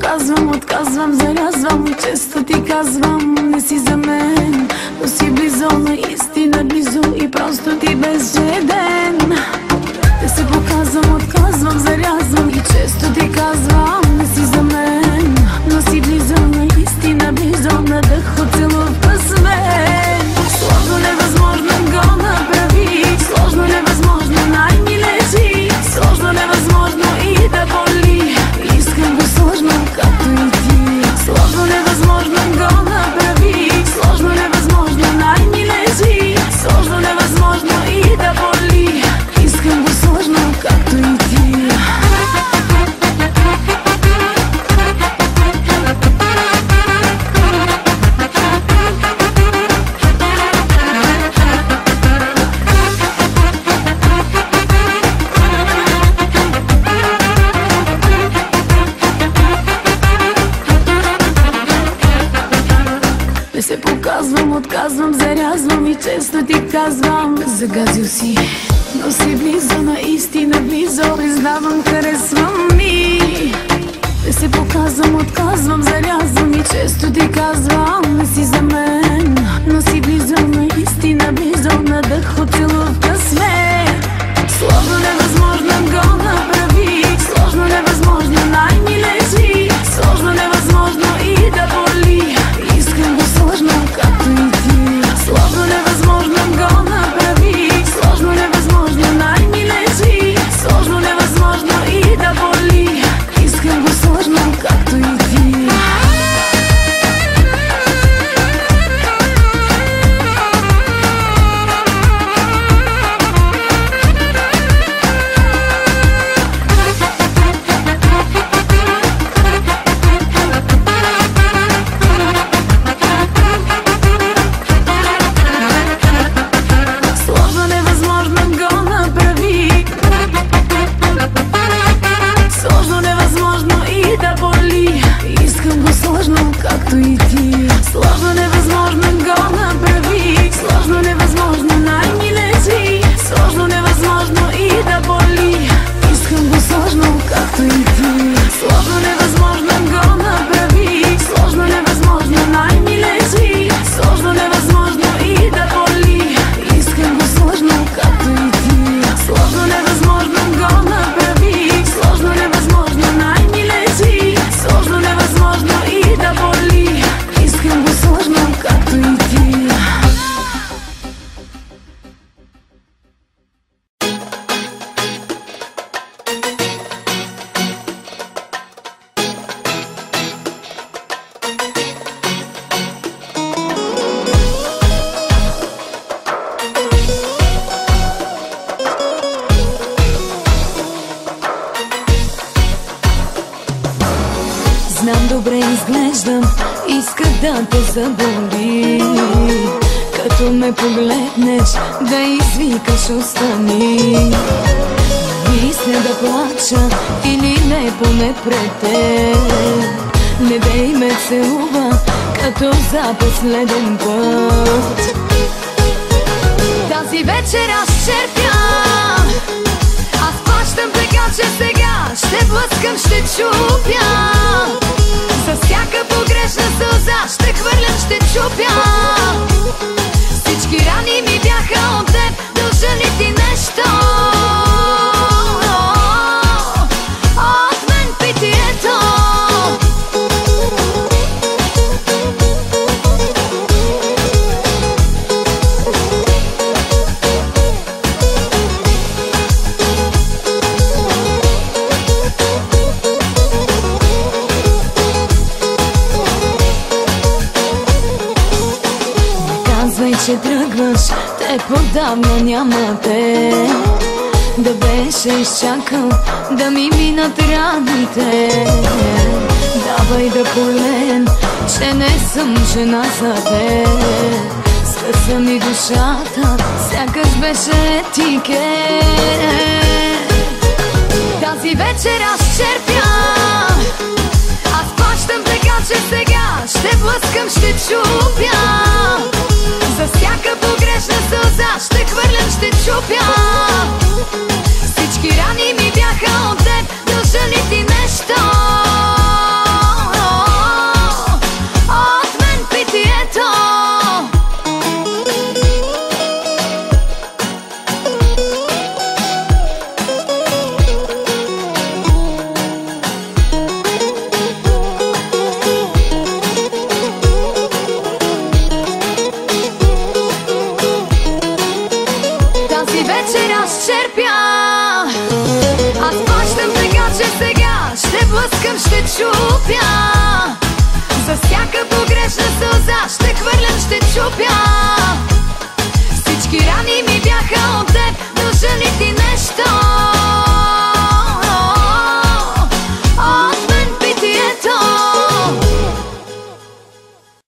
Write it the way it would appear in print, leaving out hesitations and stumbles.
показвам, отказвам, зарязвам. Често ти казвам, не си за мен, но си близо, наистина близо и просто ти безжеден. Да се показвам, отказвам, зарязвам и често ти казвам, не си за мен, но си близо, наистина близо, на дъх от целувка с мен. Сложно, невъзможно го направи, сложно, невъзможно най-ми лежи, сложно, невъзможно и да боли. Искам го сложно, както и ти. Сложно, невъзможно го направи, сложно, невъзможно най-ми лежи, сложно, невъзможно и да боли. Искам го сложно, както и ти. Не се показвам, отказвам, зарязвам и често ти казвам, загазил си, но си близо, наистина близо, признавам, харесвам ми. Не се показвам, отказвам, зарязвам и често ти казвам, не си за мен, но си близо, наистина близо, на дъх от целувка сме. Сложно, невъзможно го направи, сложно, невъзможно най-ми лежи, сложно, невъзможно и да боли. Искам го сложно, както и ти. Сложно, невъзможно го направи, сложно, невъзможно най-ми лежи, сложно, невъзможно и да боли. Искам го сложно, както и ти. Сложно, невъзможно го направи, сложно, невъзможно и да боли. Искам го сложно, както и ти. Сложно, невъзможно го направи, сложно, невъзможно най-ми лежи, сложно, невъзможно и да боли. Искам го сложно, както и ти. Сложно, невъзможно го направи, сложно, невъзможно най-ми лежи, сложно, невъзможно и да боли. Искам го сложно, както и ти. Сложно, невъзможно го направи, сложно, невъзможно най-ми лежи, сложно, невъзможно и да боли. Искам го сложно, както и ти. Знам, добре изглеждам, иска да те заболи. Като ме погледнеш, да извикаш остани. Мисля да плача или не, поне пред теб. Не дей ме целува, като за последен път. Тази вечер аз черпям, аз плащам, така че сега ще блъскам, ще чупя. За всяка погрешна сълза ще хвърлям, ще чупя. Всички рани ми бяха от теб, дължа ли ти нещо? От мен питието. Че тръгваш, те подавно няма те. Да беше изчакал, да ми минат раните. Давай да полеем, че не съм жена за те. Скъса ми душата, сякаш беше етикет. Тази вечер аз черпям, аз плащам, така че сега ще блъскам, ще чупя. За всяка погрешна сълза ще хвърлям, ще чупя. Всички рани ми бяха от теб, дължа ли ти нещо? блъскам, ще чупя. За всяка погрешна сълза ще хвърлям, ще чупя.